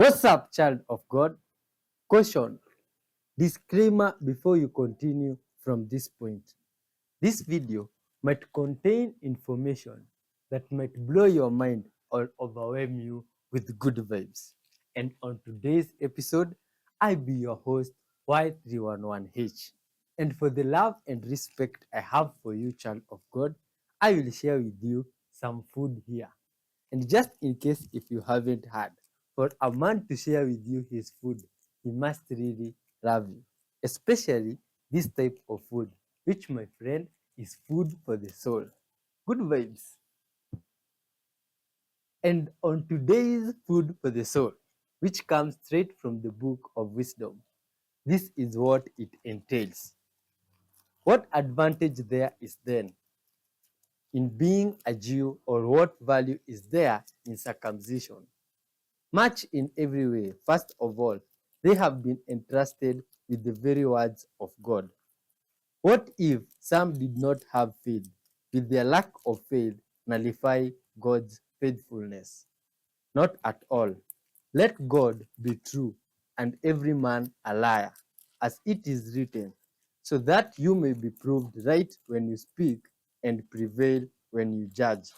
What's up, child of God? Caution, disclaimer before you continue from this point. This video might contain information that might blow your mind or overwhelm you with good vibes. And on today's episode, I be your host, Y311H. And for the love and respect I have for you, child of God, I will share with you some food here. And just in case if you haven't heard, for a man to share with you his food, he must really love you. Especially this type of food, which, my friend, is food for the soul. Good vibes. And on today's food for the soul, which comes straight from the book of wisdom, this is what it entails. What advantage there is then in being a Jew, or what value is there in circumcision? Much in every way. First of all, they have been entrusted with the very words of God. What if some did not have faith? Will their lack of faith nullify God's faithfulness? Not at all. Let God be true and every man a liar, as it is written, so that you may be proved right when you speak and prevail when you judge.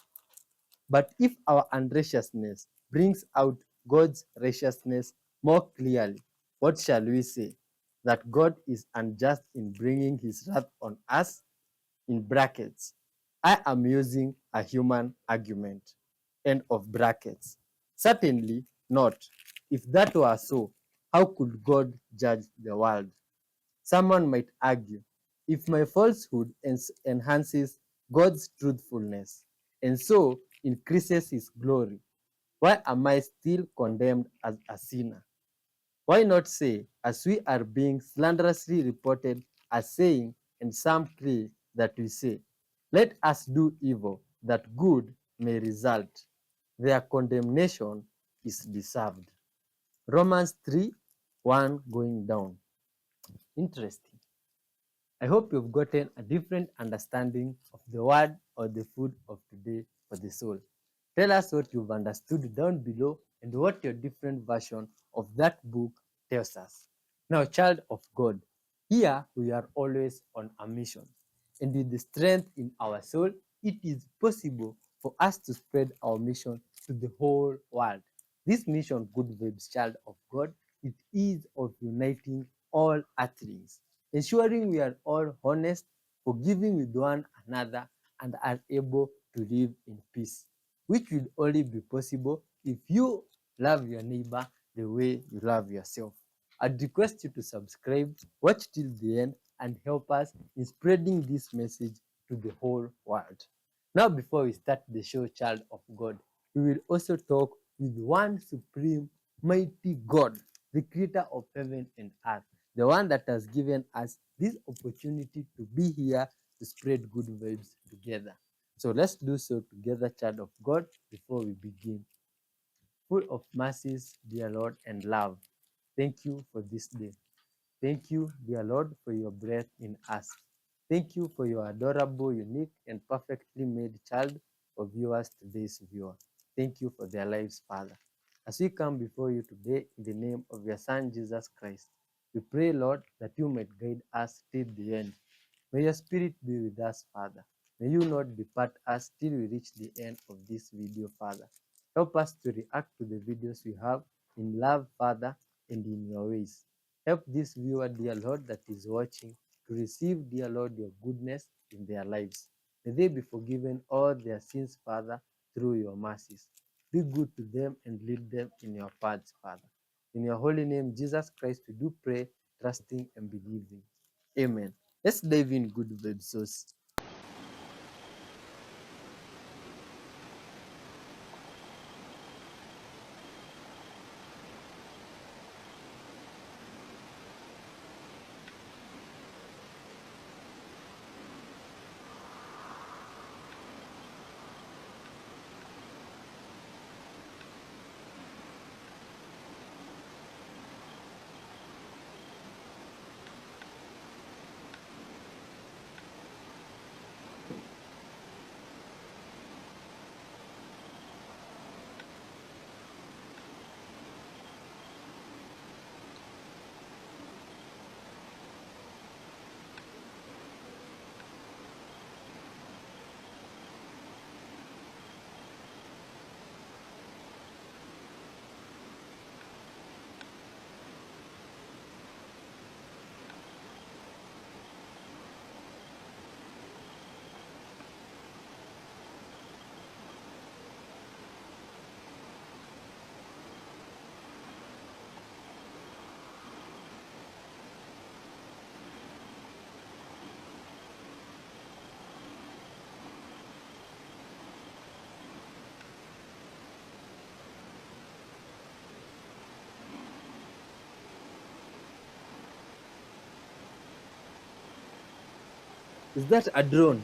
But if our unrighteousness brings out God's righteousness more clearly, what shall we say? That God is unjust in bringing his wrath on us? In brackets, I am using a human argument. End of brackets. Certainly not. If that were so, how could God judge the world? Someone might argue, if my falsehood enhances God's truthfulness and so increases his glory, why am I still condemned as a sinner? Why not say, as we are being slanderously reported as saying, and some claim that we say, let us do evil that good may result. Their condemnation is deserved. Romans 3:1 going down. Interesting. I hope you've gotten a different understanding of the word or the food of today for the soul. Tell us what you've understood down below and what your different version of that book tells us. Now, child of God, here we are always on a mission. And with the strength in our soul, it is possible for us to spread our mission to the whole world. This mission, good vibes, child of God, it is of uniting all earthlings, ensuring we are all honest, forgiving with one another, and are able to live in peace, which will only be possible if you love your neighbor the way you love yourself. I'd request you to subscribe, watch till the end, and help us in spreading this message to the whole world. Now, before we start the show, child of God, we will also talk with one supreme, mighty God, the creator of heaven and earth, the one that has given us this opportunity to be here to spread good vibes together. So let's do so together, child of God, before we begin. Full of mercies, dear Lord, and love, thank you for this day. Thank you, dear Lord, for your breath in us. Thank you for your adorable, unique, and perfectly made child of yours, today's viewer. Thank you for their lives, Father. As we come before you today in the name of your Son, Jesus Christ, we pray, Lord, that you might guide us till the end. May your Spirit be with us, Father. May you not depart us till we reach the end of this video, Father. Help us to react to the videos we have in love, Father, and in your ways. Help this viewer, dear Lord, that is watching to receive, dear Lord, your goodness in their lives. May they be forgiven all their sins, Father, through your mercies. Be good to them and lead them in your paths, Father. In your holy name, Jesus Christ, we do pray, trusting and believing. Amen. Let's dive in, good vibes. Is that a drone?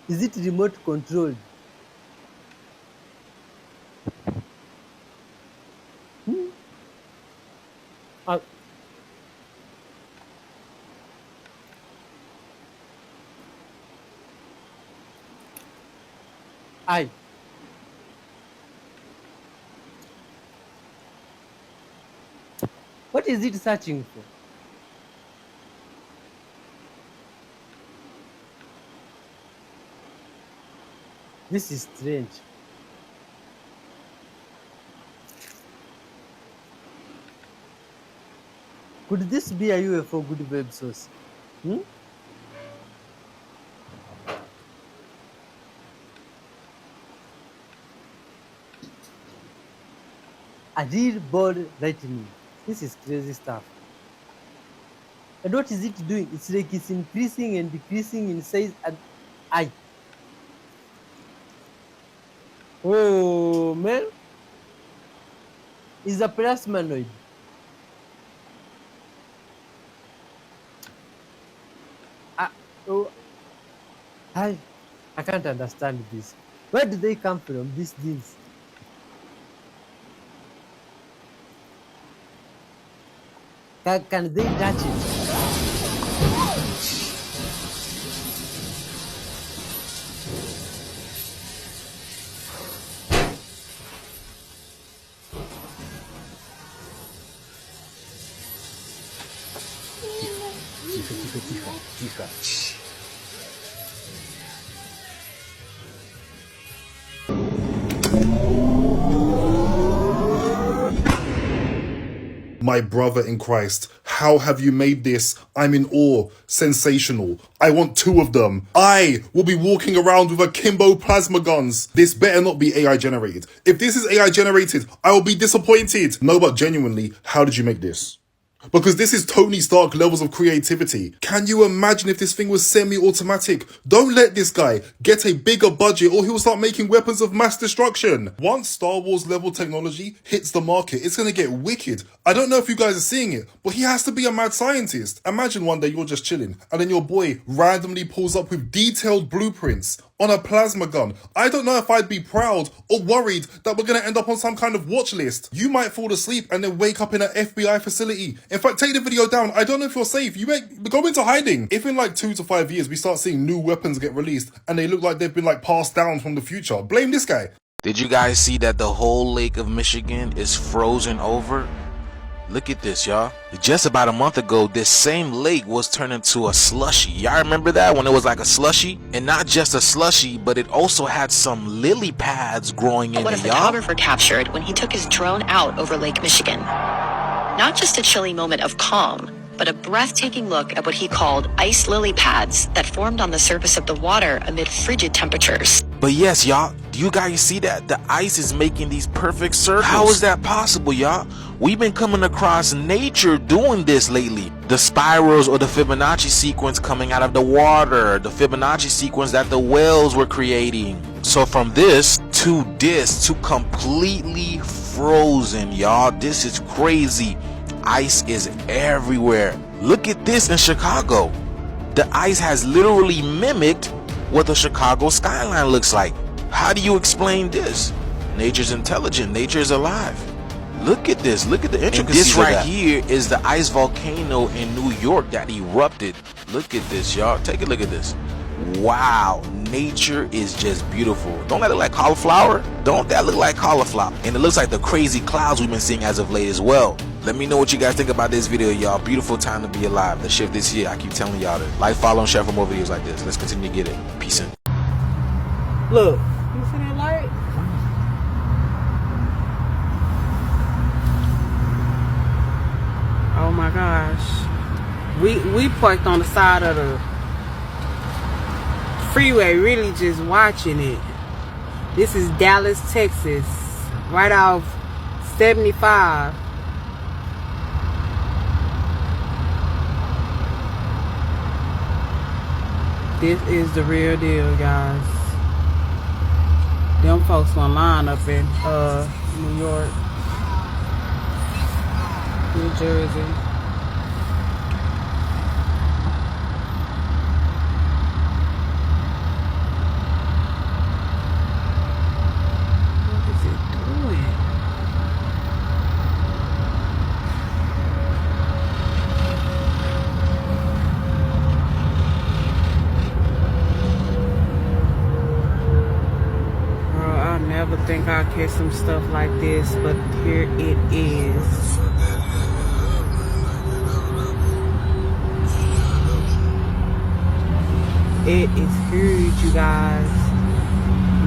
Is it remote controlled? Hmm? Uh, I. What is it searching for? This is strange. Could this be a UFO good web source? Hmm? A real ball lightning. This is crazy stuff. And what is it doing? It's like it's increasing and decreasing in size and I. Oh man, it's a plasmanoid. I, oh, I, I can't understand this. Where do they come from, these things? Can they touch it? Тихо. My brother in Christ, how have you made this? I'm in awe. Sensational. I want 2 of them. I will be walking around with akimbo plasma guns. This better not be AI generated. If this is AI generated, I will be disappointed. No, but genuinely, how did you make this? Because this is Tony Stark levels of creativity. Can you imagine if this thing was semi-automatic? Don't let this guy get a bigger budget or he'll start making weapons of mass destruction. Once Star Wars level technology hits the market, it's gonna get wicked. I don't know if you guys are seeing it, but he has to be a mad scientist. Imagine one day you're just chilling and then your boy randomly pulls up with detailed blueprints on a plasma gun. I don't know if I'd be proud or worried that we're gonna end up on some kind of watch list. You might fall asleep and then wake up in an FBI facility. In fact, take the video down. I don't know if you're safe. You may go into hiding. If in like 2 to 5 years we start seeing new weapons get released and they look like they've been like passed down from the future, blame this guy. Did you guys see that the whole lake of Michigan is frozen over? Look at this, y'all. Just about a month ago, this same lake was turned into a slushy. Y'all remember that when it was like a slushy? And not just a slushy, but it also had some lily pads growing in what it, a photographer captured when he took his drone out over Lake Michigan. Not just a chilly moment of calm, but a breathtaking look at what he called ice lily pads that formed on the surface of the water amid frigid temperatures. But yes, y'all, do you guys see that? The ice is making these perfect circles. How is that possible, y'all? We've been coming across nature doing this lately. The spirals or the Fibonacci sequence coming out of the water, the Fibonacci sequence that the whales were creating. So from this to this to completely frozen, y'all, this is crazy. Ice is everywhere. Look at this in Chicago. The ice has literally mimicked what the Chicago skyline looks like. How do you explain this? Nature's intelligent. Nature is alive. Look at this. Look at the intricacies. This right here is the ice volcano in New York that erupted. Look at this, y'all. Take a look at this. Wow, nature is just beautiful. Don't that look like cauliflower? Don't that look like cauliflower? And it looks like the crazy clouds we've been seeing as of late as well. Let me know what you guys think about this video, y'all. Beautiful time to be alive. The shift is here. I keep telling y'all to like, follow, and share for more videos like this. Let's continue to get it. Peace in. Look, you see that light? Oh my gosh. We parked on the side of the freeway, really just watching it. This is Dallas, Texas, right off 75. This is the real deal, guys. Them folks gonna line up in New York, New Jersey. ever think I'll catch some stuff like this, but here it is. It is huge, you guys.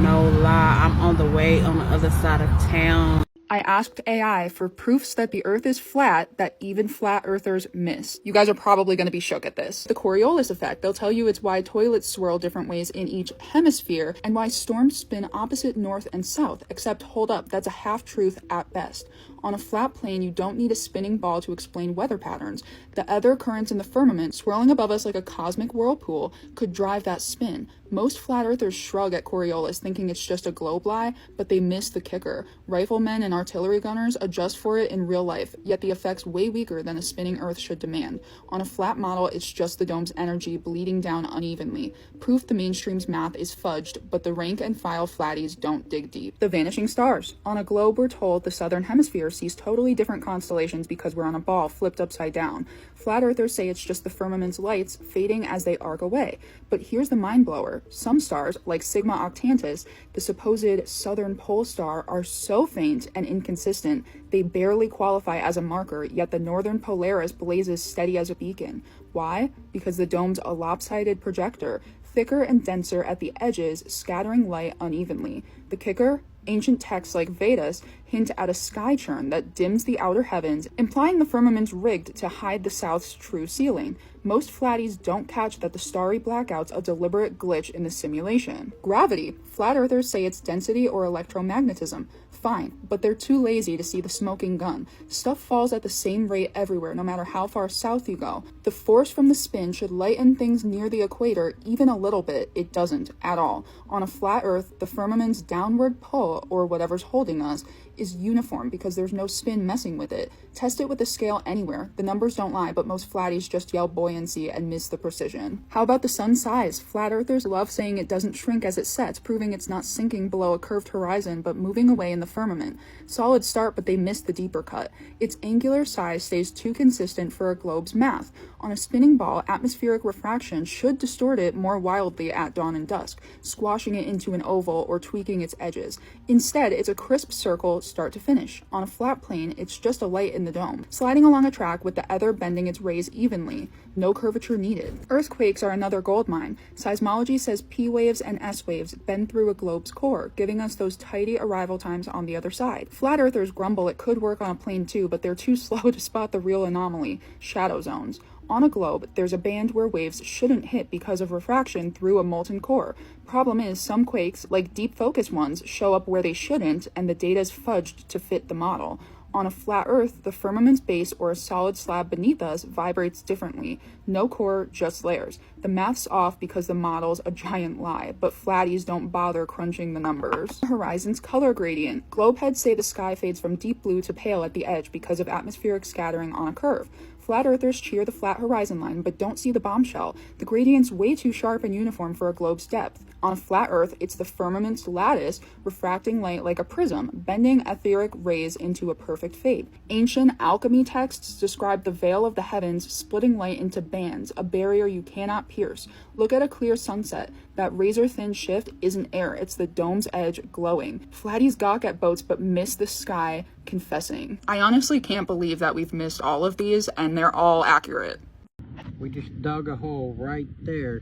No lie, I'm on the way on the other side of town. I asked AI for proofs that the Earth is flat that even flat earthers miss. You guys are probably going to be shook at this. The Coriolis effect, they'll tell you it's why toilets swirl different ways in each hemisphere and why storms spin opposite north and south, except hold up, that's a half-truth at best. On a flat plane, you don't need a spinning ball to explain weather patterns. The other currents in the firmament, swirling above us like a cosmic whirlpool, could drive that spin. Most flat earthers shrug at Coriolis, thinking it's just a globe lie, but they miss the kicker. Riflemen and artillery gunners adjust for it in real life, yet the effect's way weaker than a spinning Earth should demand. On a flat model, it's just the dome's energy bleeding down unevenly. Proof the mainstream's math is fudged, but the rank and file flatties don't dig deep. The vanishing stars. On a globe, we're told the southern hemisphere sees totally different constellations because we're on a ball flipped upside down. Flat earthers say it's just the firmament's lights fading as they arc away. But here's the mind blower. Some stars, like Sigma Octantis, the supposed southern pole star, are so faint and inconsistent they barely qualify as a marker, yet the northern Polaris blazes steady as a beacon. Why? Because the dome's a lopsided projector, thicker and denser at the edges, scattering light unevenly. The kicker? Ancient texts like Vedas hint at a sky churn that dims the outer heavens, implying the firmament's rigged to hide the south's true ceiling. Most flatties don't catch that the starry blackout's a deliberate glitch in the simulation. Gravity. Flat earthers say it's density or electromagnetism. Fine, but they're too lazy to see the smoking gun. Stuff falls at the same rate everywhere, no matter how far south you go. The force from the spin should lighten things near the equator even a little bit. It doesn't at all. On a flat Earth, the firmament's downward pull, or whatever's holding us, is uniform because there's no spin messing with it. Test it with a scale anywhere. The numbers don't lie, but most flatties just yell buoyancy and miss the precision. How about the sun's size? Flat earthers love saying it doesn't shrink as it sets, proving it's not sinking below a curved horizon, but moving away in the firmament. Solid start, but they miss the deeper cut. Its angular size stays too consistent for a globe's math. On a spinning ball, atmospheric refraction should distort it more wildly at dawn and dusk, squashing it into an oval or tweaking its edges. Instead, it's a crisp circle start to finish. On a flat plane, it's just a light in the dome, sliding along a track with the ether bending its rays evenly. No curvature needed. Earthquakes are another goldmine. Seismology says P waves and S waves bend through a globe's core, giving us those tidy arrival times on the other side. Flat earthers grumble it could work on a plane too, but they're too slow to spot the real anomaly: shadow zones. On a globe, there's a band where waves shouldn't hit because of refraction through a molten core. Problem is, some quakes, like deep focus ones, show up where they shouldn't, and the data's fudged to fit the model. On a flat Earth, the firmament's base or a solid slab beneath us vibrates differently. No core, just layers. The math's off because the model's a giant lie, but flatties don't bother crunching the numbers. The horizon's color gradient. Globeheads say the sky fades from deep blue to pale at the edge because of atmospheric scattering on a curve. Flat earthers cheer the flat horizon line, but don't see the bombshell. The gradient's way too sharp and uniform for a globe's depth. On a flat Earth, it's the firmament's lattice refracting light like a prism, bending etheric rays into a perfect fade. Ancient alchemy texts describe the veil of the heavens splitting light into bands, a barrier you cannot pierce. Look at a clear sunset. That razor-thin shift isn't air, it's the dome's edge glowing. Flatties gawk at boats but miss the sky, confessing. I honestly can't believe that we've missed all of these, and they're all accurate. We just dug a hole right there.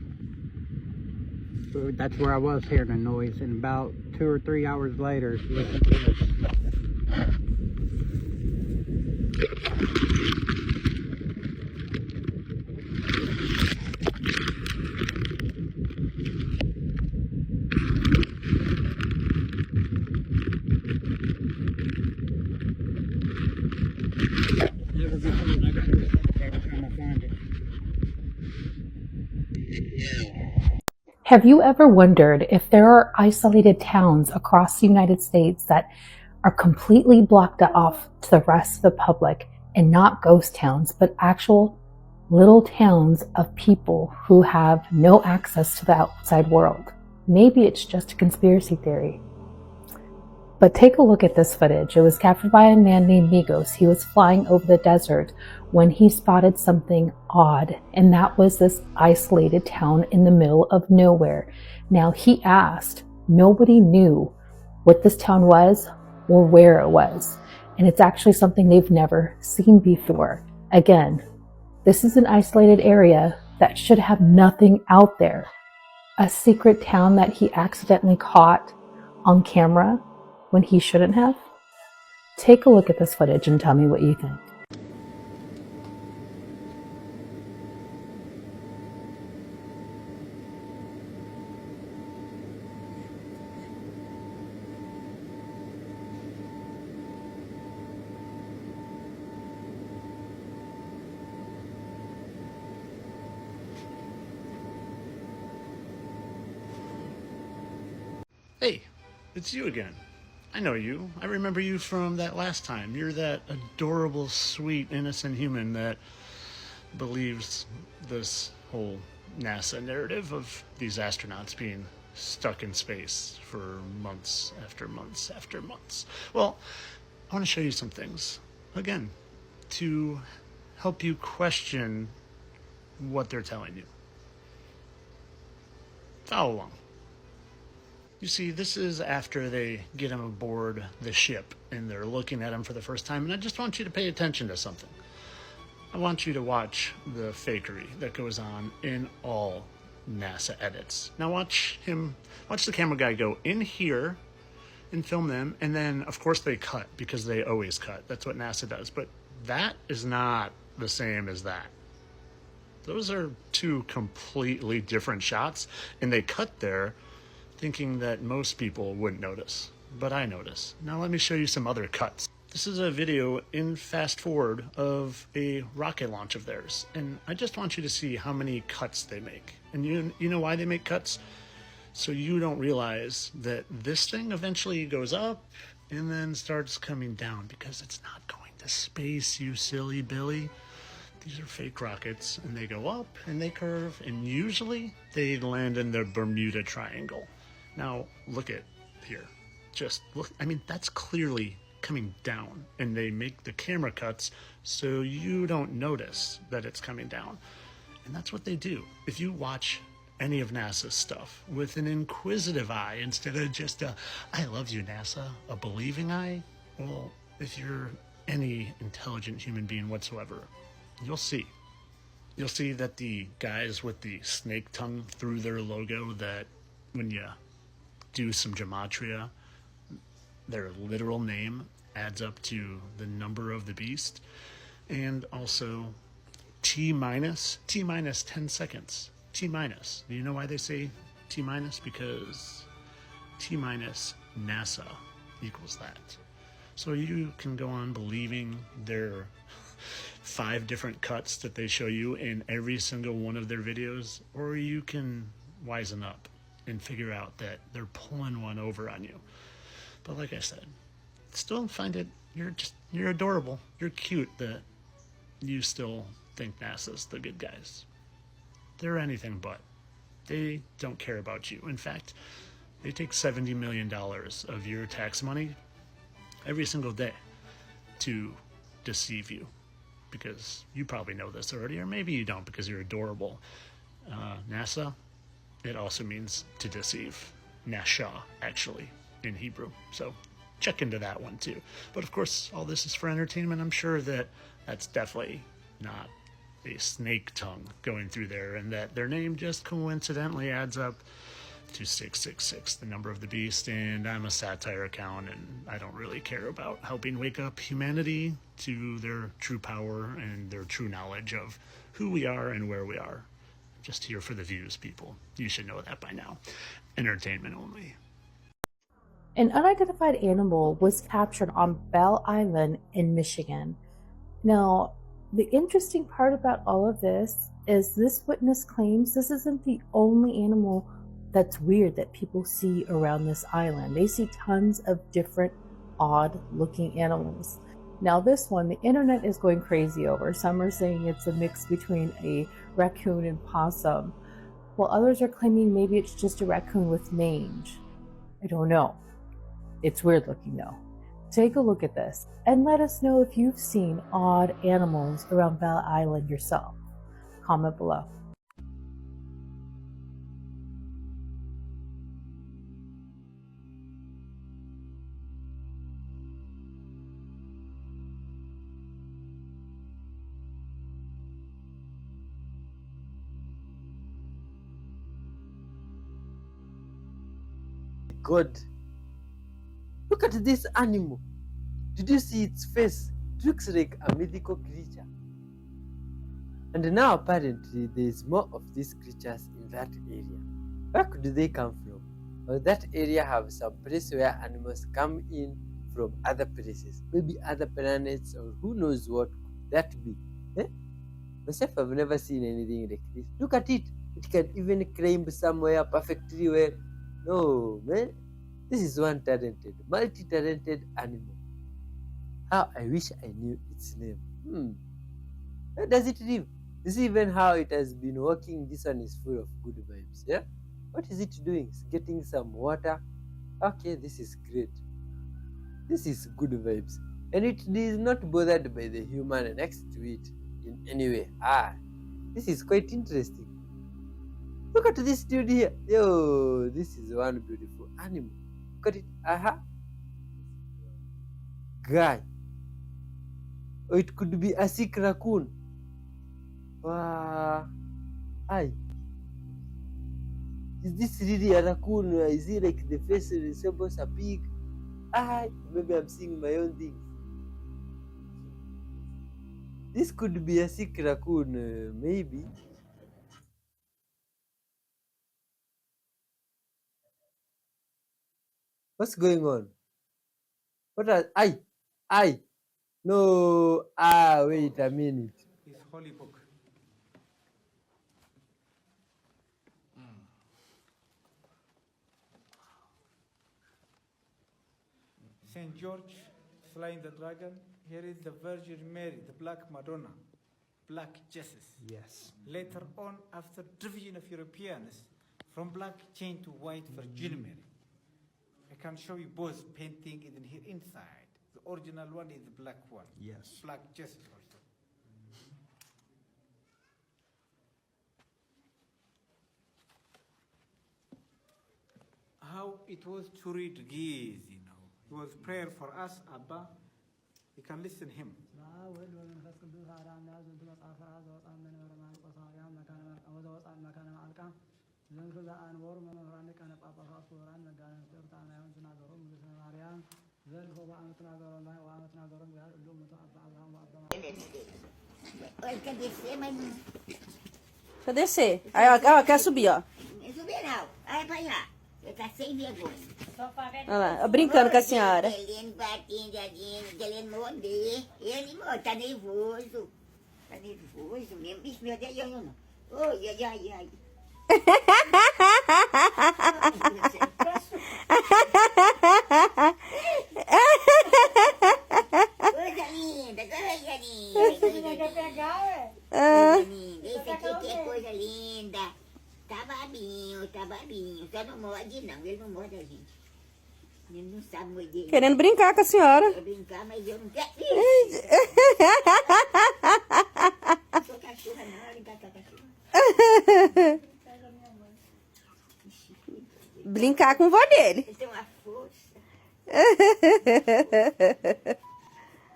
So that's where I was hearing a noise, and about 2 or 3 hours later, listen to this. Never before, never since, every time I find it. Have you ever wondered if there are isolated towns across the United States that are completely blocked off to the rest of the public, and not ghost towns, but actual little towns of people who have no access to the outside world? Maybe it's just a conspiracy theory. But take a look at this footage. It was captured by a man named Migos. He was flying over the desert when he spotted something odd, and that was this isolated town in the middle of nowhere. Now, he asked, nobody knew what this town was or where it was. And it's actually something they've never seen before. Again, this is an isolated area that should have nothing out there. A secret town that he accidentally caught on camera when he shouldn't have. Take a look at this footage and tell me what you think. Hey, it's you again. I know you. I remember you from that last time. You're that adorable, sweet, innocent human that believes this whole NASA narrative of these astronauts being stuck in space for months after months after months. Well, I want to show you some things, again, to help you question what they're telling you. Follow along. You see, this is after they get him aboard the ship and they're looking at him for the first time, and I just want you to pay attention to something. I want you to watch the fakery that goes on in all NASA edits. Now watch the camera guy go in here and film them, and then of course they cut, because they always cut. That's what NASA does, but that is not the same as that. Those are two completely different shots, and they cut there thinking that most people wouldn't notice, but I notice. Now let me show you some other cuts. This is a video in fast forward of a rocket launch of theirs, and I just want you to see how many cuts they make. And you know why they make cuts? So you don't realize that this thing eventually goes up and then starts coming down, because it's not going to space, you silly Billy. These are fake rockets, and they go up and they curve, and usually they land in the Bermuda Triangle. Now, look at here. Just look. I mean, that's clearly coming down, and they make the camera cuts so you don't notice that it's coming down. And that's what they do. If you watch any of NASA's stuff with an inquisitive eye instead of just a, I love you, NASA, a believing eye, well, if you're any intelligent human being whatsoever, you'll see. You'll see that the guys with the snake tongue through their logo, that when you do some gematria, their literal name adds up to the number of the beast. And also T minus 10 seconds. T minus. Do you know why they say T minus? Because T minus NASA equals that. So you can go on believing their 5 different cuts that they show you in every single one of their videos, or you can wisen up and figure out that they're pulling one over on you. But like I said, still find it, you're adorable, you're cute that you still think NASA's the good guys. They're anything but. They don't care about you. In fact, they take $70 million of your tax money every single day to deceive you, because you probably know this already, or maybe you don't because you're adorable. NASA, it also means to deceive. Nasha, actually, in Hebrew. So check into that one too. But of course, all this is for entertainment. I'm sure that that's definitely not a snake tongue going through there, and that their name just coincidentally adds up to 666, the number of the beast. And I'm a satire account, and I don't really care about helping wake up humanity to their true power and their true knowledge of who we are and where we are. I'm just here for the views, people. You should know that by now. Entertainment only. An unidentified animal was captured on Belle Island in Michigan. Now, the interesting part about all of this is this witness claims this isn't the only animal that's weird that people see around this island. They see tons of different odd-looking animals. Now this one, the internet is going crazy over. Some are saying it's a mix between a raccoon and possum, while others are claiming maybe it's just a raccoon with mange. I don't know. It's weird looking though. Take a look at this and let us know if you've seen odd animals around Belle Island yourself. Comment below. God. Look at this animal. Did you see its face? It looks like a mythical creature. And now apparently there is more of these creatures in that area. Where could they come from? Well, that area have some place where animals come in from other places, maybe other planets, or who knows what could that be. Myself, I've never seen anything like this. Look at it. It can even climb somewhere perfectly well. No, man. This is one talented, multi-talented animal. How I wish I knew its name. Where does it live? You see even how it has been walking. This one is full of good vibes. Yeah? What is it doing? It's getting some water. Okay, this is great. This is good vibes. And it is not bothered by the human next to it in any way. This is quite interesting. Look at this dude here. Yo, this is one beautiful animal. Look at it. Guy. Or it could be a sick raccoon. Is this really a raccoon? Is it like the face resembles a pig? Maybe I'm seeing my own things. This could be a sick raccoon, maybe. What's going on? What are no, wait a minute. His holy book. Saint George slaying the dragon. Here is the Virgin Mary, the Black Madonna, Black Jesus. Yes. Later on, after division of Europeans, from black chain to white Virgin Mary. I can show you both painting in here inside. The original one is the black one. Yes. Black Jesus also. How it was to read Geese, you know. It was prayer for us, Abba. You can listen him. Cadê você? Aí, ó, quer subir, ó. Subir não. Aí vai lá. Você tá sem vergonha. Olha lá, brincando com a senhora. Ele tá nervoso. Tá nervoso mesmo. Isso, meu Deus, eu não. Oi, ai. Coisa linda, coisa linda. Você quer pegar, ué? Coisa linda. Isso aqui que é coisa linda. Tá babinho. Só não morde, não. Ele não morde a gente. Ele não sabe morder. Querendo brincar com a senhora. Quer brincar, mas eu não quero. Não sou cachorra, não. Brincar com a cachorra. Brincar com o vô dele. Ele tem uma força.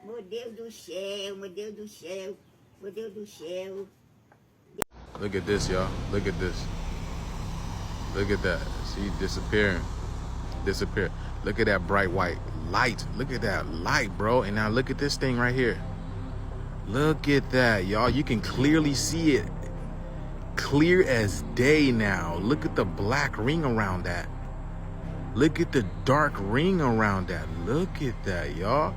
Meu Deus do céu, meu Deus do céu, meu Deus do céu. Look at this, y'all. Look at this. Look at that. See, disappearing. Disappear. Look at that bright white light. Look at that light, bro. And now look at this thing right here. Look at that, y'all. You can clearly see it. Clear as day now. Look at the black ring around that. Look at the dark ring around that. Look at that, y'all.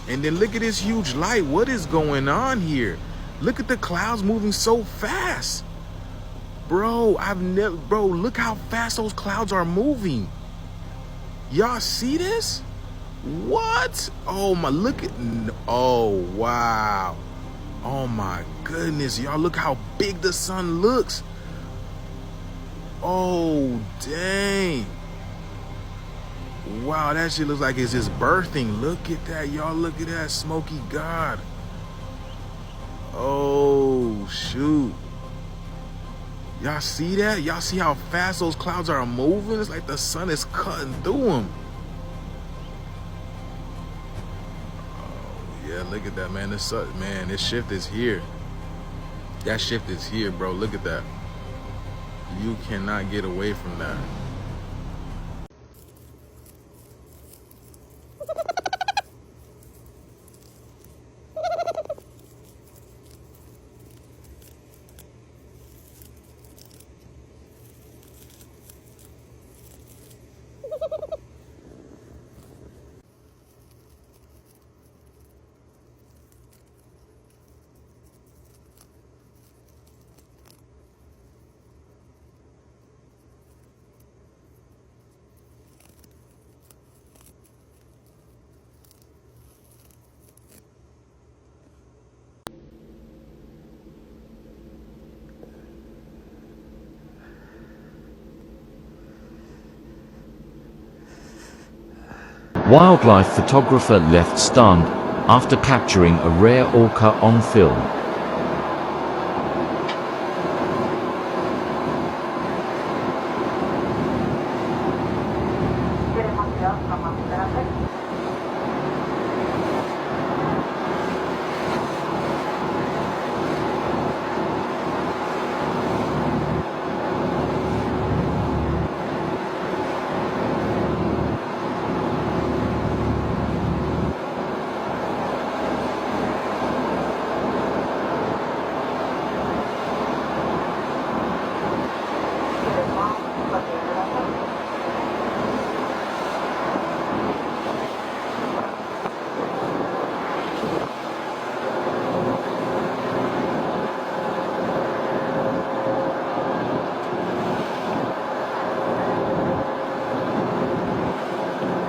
And then look at this huge light. What is going on here? Look at the clouds moving so fast. Bro, look how fast those clouds are moving. Y'all see this? What? Oh my, oh wow. Oh my goodness, y'all, look how big the sun looks. Oh, dang. Wow, that shit looks like it's just birthing. Look at that, y'all, look at that smoky god. Oh, shoot. Y'all see that? Y'all see how fast those clouds are moving? It's like the sun is cutting through them. Yeah, look at that, man. This shift is here. That shift is here, bro. Look at that. You cannot get away from that. Wildlife photographer left stunned after capturing a rare orca on film.